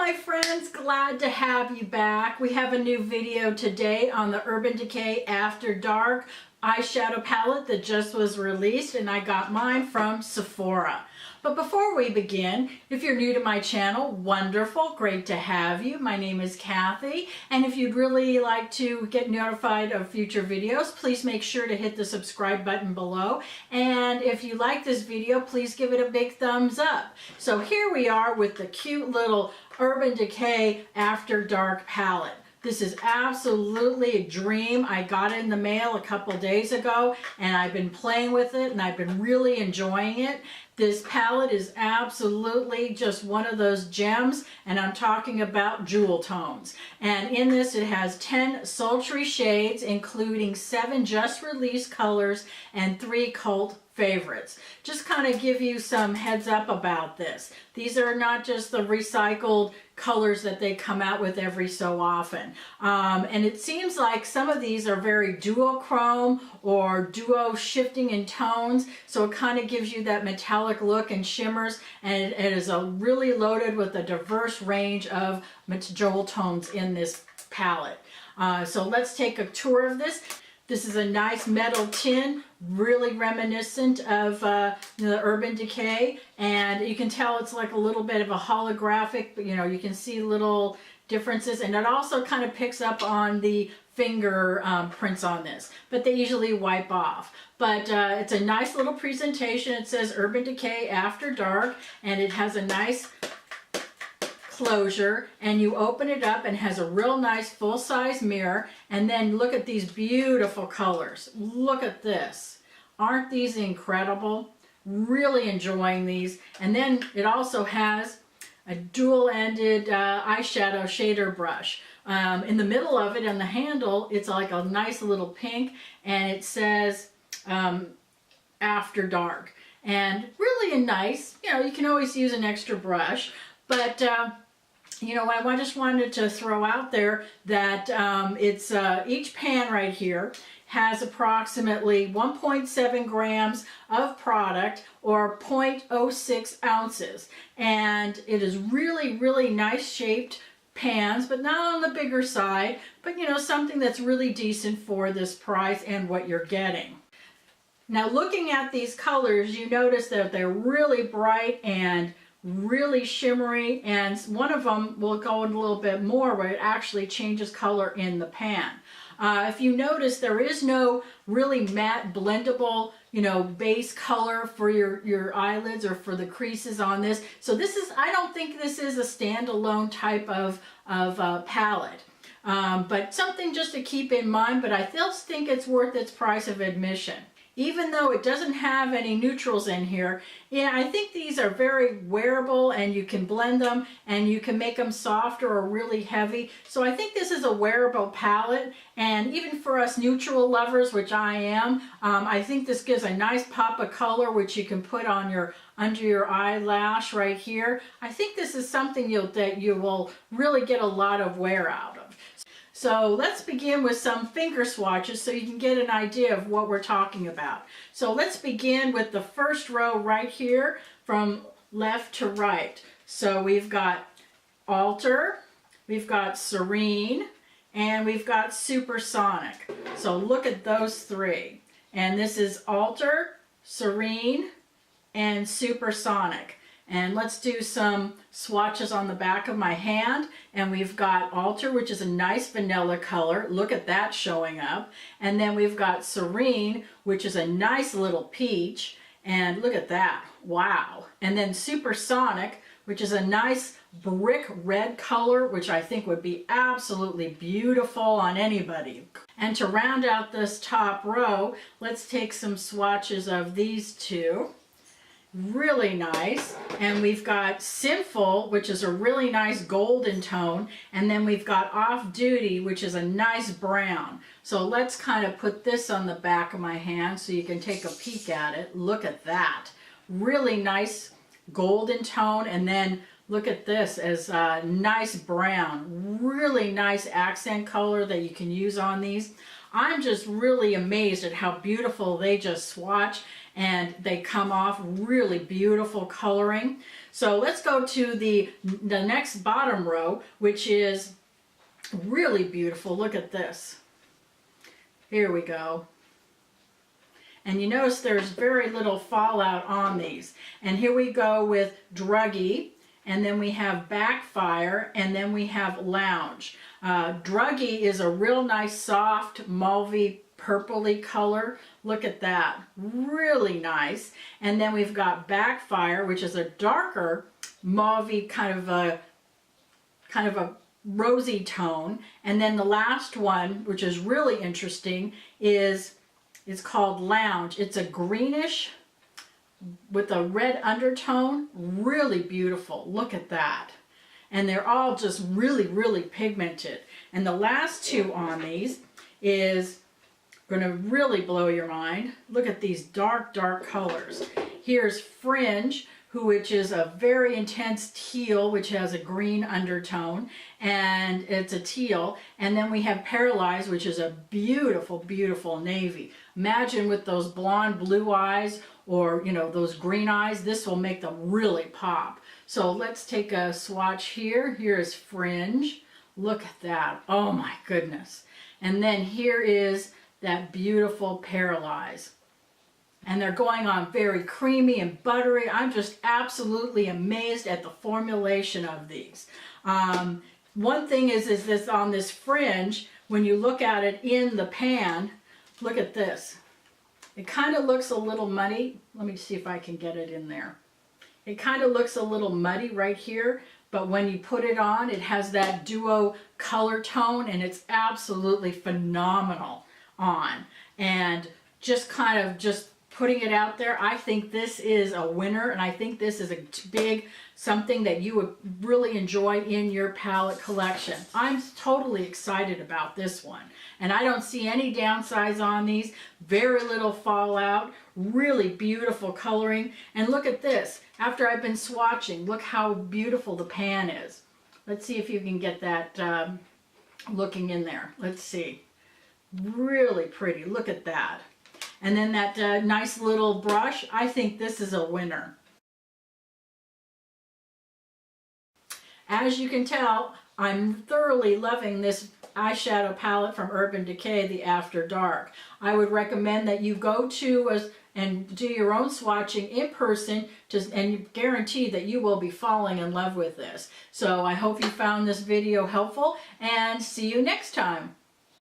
my friends, glad to have you back. We have a new video today on the Urban Decay After Dark eyeshadow palette that just was released, and I got mine from Sephora. But before we begin, if you're new to my channel, wonderful, great to have you. My name is Kathy, and if you'd really like to get notified of future videos, please make sure to hit the subscribe button below. And if you like this video, please give it a big thumbs up. So here we are with the cute little Urban Decay After Dark palette. This is absolutely a dream. I got it in the mail a couple days ago, and I've been playing with it, and I've been really enjoying it. This palette is absolutely just one of those gems, and I'm talking about jewel tones. And in this, it has 10 sultry shades, including 7 just released colors and 3 cult favorites. Just kind of give you some heads up about this. These are not just the recycled colors that they come out with every so often. And it seems like some of these are very duochrome or duo shifting in tones, so it kind of gives you that metallic look and shimmers, and it is really loaded with a diverse range of jewel tones in this palette. So let's take a tour of this. This is a nice metal tin, really reminiscent of the Urban Decay, and you can tell it's like a little bit of a holographic, but you can see little differences, and it also kind of picks up on the finger prints on this, but they usually wipe off. But it's a nice little presentation. It says Urban Decay After Dark, and it has a nice closure, and you open it up and has a real nice full-size mirror. And then look at these beautiful colors. Look at this. Aren't these incredible? Really enjoying these. And then it also has a dual-ended eyeshadow shader brush. In the middle of it, on the handle, it's like a nice little pink, and it says After Dark. And really nice. You can always use an extra brush, but I just wanted to throw out there that it's each pan right here has approximately 1.7 grams of product, or 0.06 ounces. And it is really nice shaped pans, but not on the bigger side, but something that's really decent for this price and what you're getting. Now, looking at these colors, you notice that they're really bright and really shimmery, and one of them will go in a little bit more where it actually changes color in the pan. If you notice, there is no really matte blendable base color for your eyelids or for the creases on this. So I don't think this is a standalone type of palette. But something just to keep in mind, but I still think it's worth its price of admission. Even though it doesn't have any neutrals in here, I think these are very wearable, and you can blend them and you can make them softer or really heavy. So I think this is a wearable palette, and even for us neutral lovers, which I am, I think this gives a nice pop of color, which you can put on under your eyelash right here. I think this is something that you will really get a lot of wear out of. So let's begin with some finger swatches so you can get an idea of what we're talking about. So let's begin with the first row right here from left to right. So we've got Alter, we've got Serene, and we've got Supersonic. So look at those three. And this is Alter, Serene, and Supersonic. And let's do some swatches on the back of my hand. And we've got Alter, which is a nice vanilla color. Look at that showing up. And then we've got Serene, which is a nice little peach. And look at that. Wow. And then Supersonic, which is a nice brick red color, which I think would be absolutely beautiful on anybody. And to round out this top row, let's take some swatches of these two. Really nice. And we've got Sinful, which is a really nice golden tone, and then we've got Off Duty, which is a nice brown. So let's kind of put this on the back of my hand so you can take a peek at it. Look at that. Really nice golden tone, and then look at this as a nice brown. Really nice accent color that you can use on these. I'm just really amazed at how beautiful they just swatch, and they come off really beautiful coloring. So let's go to the next bottom row, which is really beautiful. Look at this. Here we go. And you notice there's very little fallout on these. And here we go with Druggy, and then we have Backfire, and then we have Lounge. Druggy is a real nice soft mauvey purpley color. Look at that, really nice. And then we've got Backfire, which is a darker mauvey kind of a rosy tone. And then the last one, which is really interesting, is it's called Lounge. It's a greenish with a red undertone, really beautiful. Look at that. And they're all just really, really pigmented. And the last two on these is going to really blow your mind. Look at these dark, dark colors. Here's Fringe, which is a very intense teal, which has a green undertone, and it's a teal. And then we have Paralyzed, which is a beautiful, beautiful navy. Imagine with those blonde blue eyes, or you know, those green eyes, this will make them really pop. So let's take a swatch here. Here's Fringe. Look at that. Oh my goodness. And then here is that beautiful Paralyzed. And they're going on very creamy and buttery. I'm just absolutely amazed at the formulation of these. One thing is this on this Fringe, when you look at it in the pan, look at this. It kind of looks a little muddy. Let me see if I can get it in there. It kind of looks a little muddy right here, but when you put it on, it has that duo color tone, and it's absolutely phenomenal on. And just kind of just putting it out there, I think this is a winner, and I think this is a big something that you would really enjoy in your palette collection. I'm totally excited about this one, and I don't see any downsides on these. Very little fallout, really beautiful coloring. And look at this, after I've been swatching, look how beautiful the pan is. Let's see if you can get that looking in there. Let's see. Really pretty, look at that. And then that nice little brush, I think this is a winner. As you can tell, I'm thoroughly loving this eyeshadow palette from Urban Decay, the After Dark. I would recommend that you go to and do your own swatching in person, and guarantee that you will be falling in love with this. So I hope you found this video helpful, and see you next time.